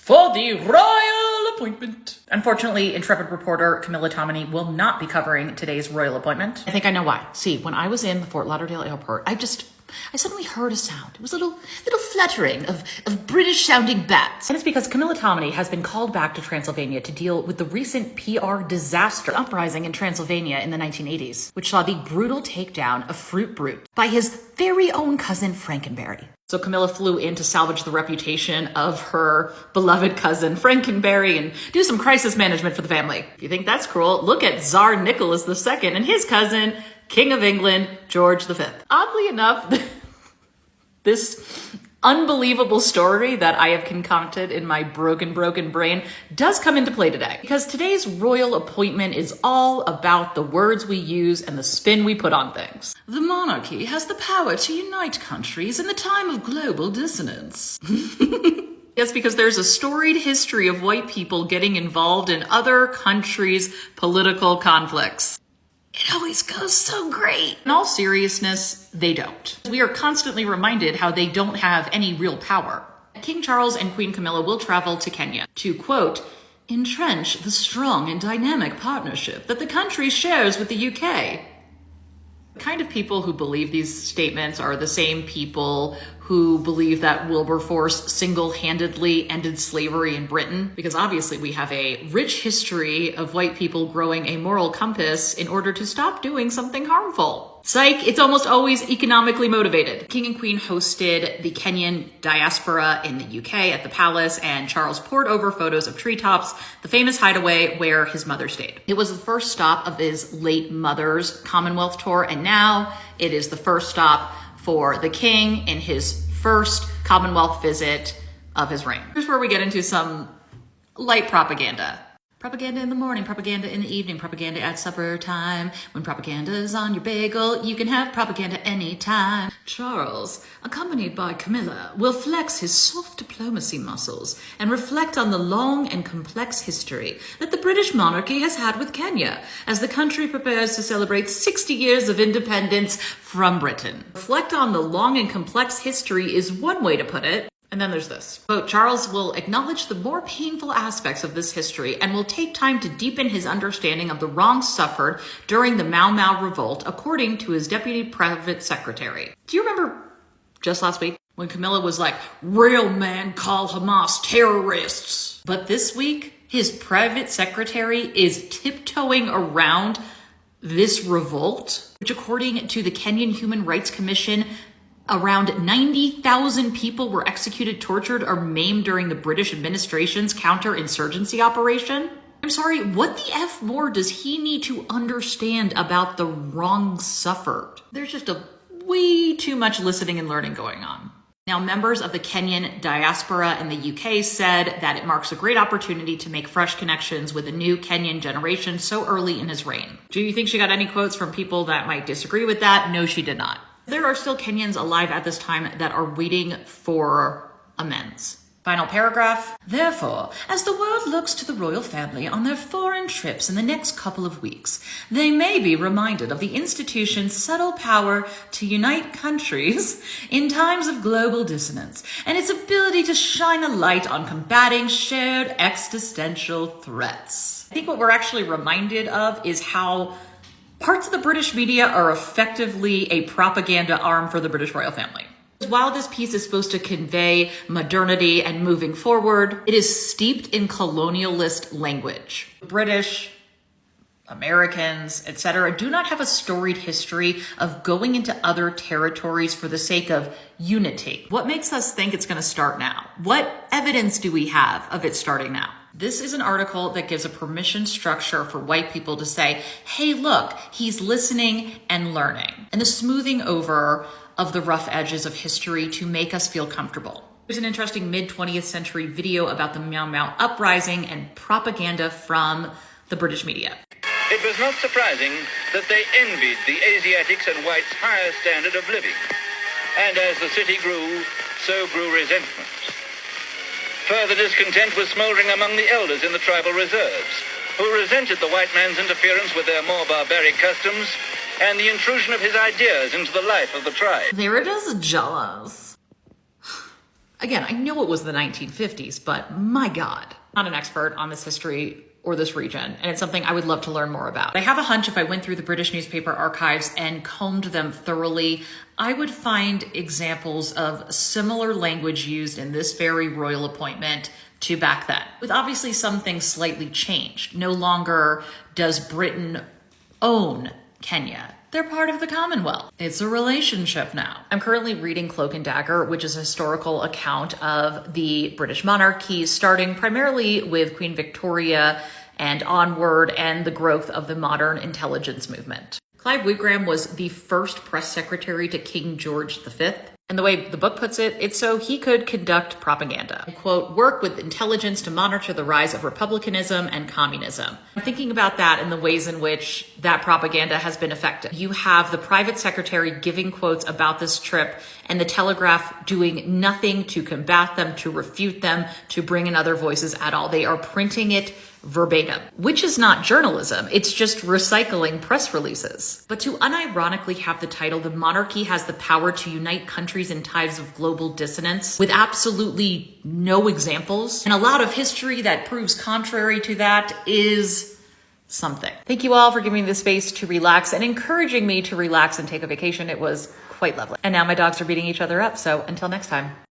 for the royal appointment. Unfortunately, intrepid reporter Camilla will not be covering today's royal appointment. I think I know why. See, when I was in the Fort Lauderdale airport, I suddenly heard a sound. It was a little fluttering of British sounding bats. And it's because Camilla has been called back to Transylvania to deal with the recent PR disaster uprising in Transylvania in the 1980s, which saw the brutal takedown of Fruit Brute by his very own cousin Frankenberry. So Camilla flew in to salvage the reputation of her beloved cousin Frankenberry and do some crisis management for the family. If you think that's cruel, look at Tsar Nicholas II and his cousin, King of England, George V. Oddly enough, this unbelievable story that I have concocted in my broken brain does come into play today. Because today's royal appointment is all about the words we use and the spin we put on things. The monarchy has the power to unite countries in the time of global dissonance. Yes, because there's a storied history of white people getting involved in other countries' political conflicts. It always goes so great. In all seriousness, they don't. We are constantly reminded how they don't have any real power. King Charles and Queen Camilla will travel to Kenya to, quote, entrench the strong and dynamic partnership that the country shares with the UK. The kind of people who believe these statements are the same people who believe that Wilberforce single-handedly ended slavery in Britain, because obviously we have a rich history of white people growing a moral compass in order to stop doing something harmful. Psych, it's almost always economically motivated. King and Queen hosted the Kenyan diaspora in the UK at the palace, and Charles poured over photos of treetops, the famous hideaway where his mother stayed. It was the first stop of his late mother's Commonwealth tour, and now it is the first stop for the king in his first Commonwealth visit of his reign. Here's where we get into some light propaganda. Propaganda in the morning, propaganda in the evening, propaganda at supper time. When propaganda is on your bagel, you can have propaganda anytime. Charles, accompanied by Camilla, will flex his soft diplomacy muscles and reflect on the long and complex history that the British monarchy has had with Kenya as the country prepares to celebrate 60 years of independence from Britain. Reflect on the long and complex history is one way to put it. And then there's this. Quote, Charles will acknowledge the more painful aspects of this history and will take time to deepen his understanding of the wrongs suffered during the Mau Mau revolt, according to his deputy private secretary. Do you remember just last week when Camilla was like, real men call Hamas terrorists? But this week, his private secretary is tiptoeing around this revolt, which according to the Kenyan Human Rights Commission, around 90,000 people were executed, tortured, or maimed during the British administration's counterinsurgency operation. I'm sorry, what the F more does he need to understand about the wrongs suffered? There's just way too much listening and learning going on. Now, members of the Kenyan diaspora in the UK said that it marks a great opportunity to make fresh connections with the new Kenyan generation so early in his reign. Do you think she got any quotes from people that might disagree with that? No, she did not. There are still Kenyans alive at this time that are waiting for amends. Final paragraph. Therefore, as the world looks to the royal family on their foreign trips in the next couple of weeks, they may be reminded of the institution's subtle power to unite countries in times of global dissonance and its ability to shine a light on combating shared existential threats. I think what we're actually reminded of is how parts of the British media are effectively a propaganda arm for the British royal family. While this piece is supposed to convey modernity and moving forward, it is steeped in colonialist language. British, Americans, etc., do not have a storied history of going into other territories for the sake of unity. What makes us think it's going to start now? What evidence do we have of it starting now? This is an article that gives a permission structure for white people to say, hey, look, he's listening and learning. And the smoothing over of the rough edges of history to make us feel comfortable. There's an interesting mid-20th century video about the Mau Mau uprising and propaganda from the British media. It was not surprising that they envied the Asiatics and whites' higher standard of living. And as the city grew, so grew resentment. Further discontent was smouldering among the elders in the tribal reserves, who resented the white man's interference with their more barbaric customs and the intrusion of his ideas into the life of the tribe. They were just jealous. Again, I know it was the 1950s, but my God, I'm not an expert on this history or this region, and it's something I would love to learn more about. I have a hunch if I went through the British newspaper archives and combed them thoroughly, I would find examples of similar language used in this very royal appointment to back then, with obviously some things slightly changed. No longer does Britain own Kenya. They're part of the Commonwealth. It's a relationship now. I'm currently reading Cloak and Dagger, which is a historical account of the British monarchy, starting primarily with Queen Victoria and onward, and the growth of the modern intelligence movement. Clive Wigram was the first press secretary to King George V. And the way the book puts it, it's so he could conduct propaganda. Quote, work with intelligence to monitor the rise of republicanism and communism. I'm thinking about that in the ways in which that propaganda has been effective. You have the private secretary giving quotes about this trip and the Telegraph doing nothing to combat them, to refute them, to bring in other voices at all. They are printing it verbatim, which is not journalism. It's just recycling press releases. But to unironically have the title, "The Monarchy Has the Power to Unite Countries in Times of Global Dissonance," with absolutely no examples and a lot of history that proves contrary to that, is something. Thank you all for giving me the space to relax and encouraging me to relax and take a vacation. It was quite lovely. And now my dogs are beating each other up. So until next time.